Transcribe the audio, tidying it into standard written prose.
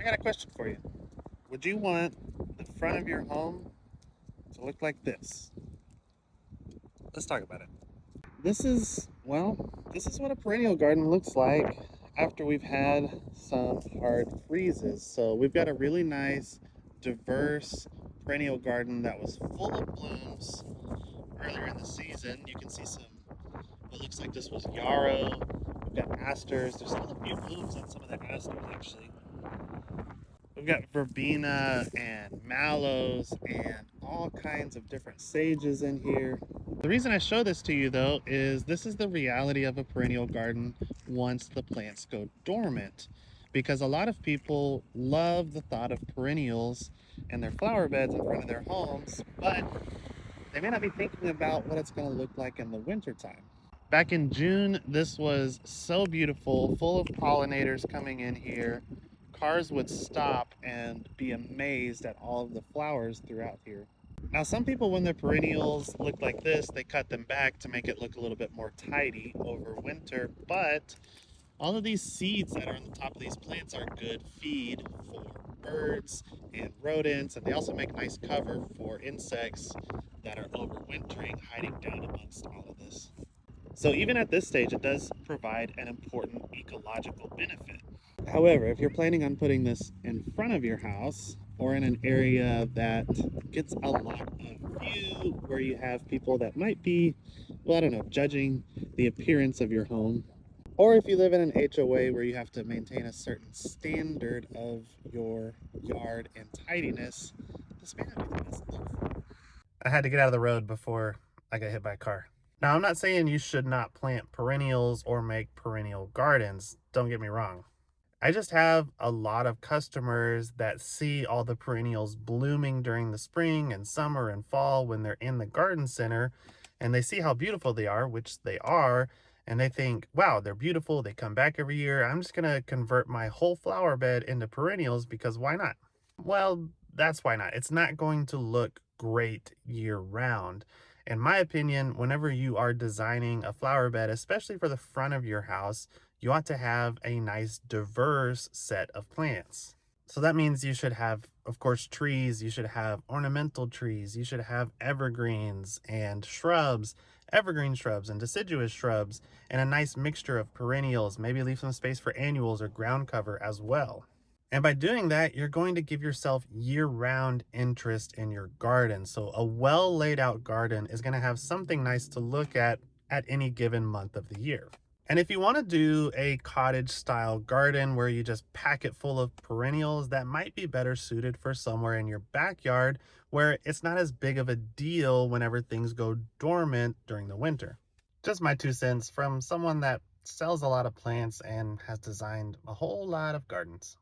I got a question for you. Would you want the front of your home to look like this? Let's talk about it. This is what a perennial garden looks like after we've had some hard freezes. So we've got a really nice, diverse perennial garden that was full of blooms earlier in the season. You can see what looks like this was yarrow. We've got asters. There's still a few blooms on some of the asters actually. We've got verbena and mallows and all kinds of different sages in here. The reason I show this to you though is this is the reality of a perennial garden once the plants go dormant. Because a lot of people love the thought of perennials and their flower beds in front of their homes, but they may not be thinking about what it's going to look like in the wintertime. Back in June, this was so beautiful, full of pollinators coming in here. Cars would stop and be amazed at all of the flowers throughout here. Now, some people, when their perennials look like this, they cut them back to make it look a little bit more tidy over winter, but all of these seeds that are on the top of these plants are good feed for birds and rodents, and they also make nice cover for insects that are overwintering, hiding down amongst all of this. So even at this stage, it does provide an important ecological benefit. However, if you're planning on putting this in front of your house or in an area that gets a lot of view, where you have people that might be, well, I don't know, judging the appearance of your home, or if you live in an HOA where you have to maintain a certain standard of your yard and tidiness, this may not be the best move. I had to get out of the road before I got hit by a car. Now, I'm not saying you should not plant perennials or make perennial gardens. Don't get me wrong. I just have a lot of customers that see all the perennials blooming during the spring and summer and fall when they're in the garden center, and they see how beautiful they are, which they are, and they think, wow, they're beautiful. They come back every year. I'm just going to convert my whole flower bed into perennials because why not? Well, that's why not. It's not going to look great year round. In my opinion, whenever you are designing a flower bed, especially for the front of your house, you ought to have a nice diverse set of plants. So that means you should have, of course, trees, you should have ornamental trees, you should have evergreens and shrubs, evergreen shrubs and deciduous shrubs, and a nice mixture of perennials. Maybe leave some space for annuals or ground cover as well. And by doing that, you're going to give yourself year-round interest in your garden. So a well laid out garden is going to have something nice to look at any given month of the year. And if you want to do a cottage style garden where you just pack it full of perennials, that might be better suited for somewhere in your backyard where it's not as big of a deal whenever things go dormant during the winter. Just my 2 cents from someone that sells a lot of plants and has designed a whole lot of gardens.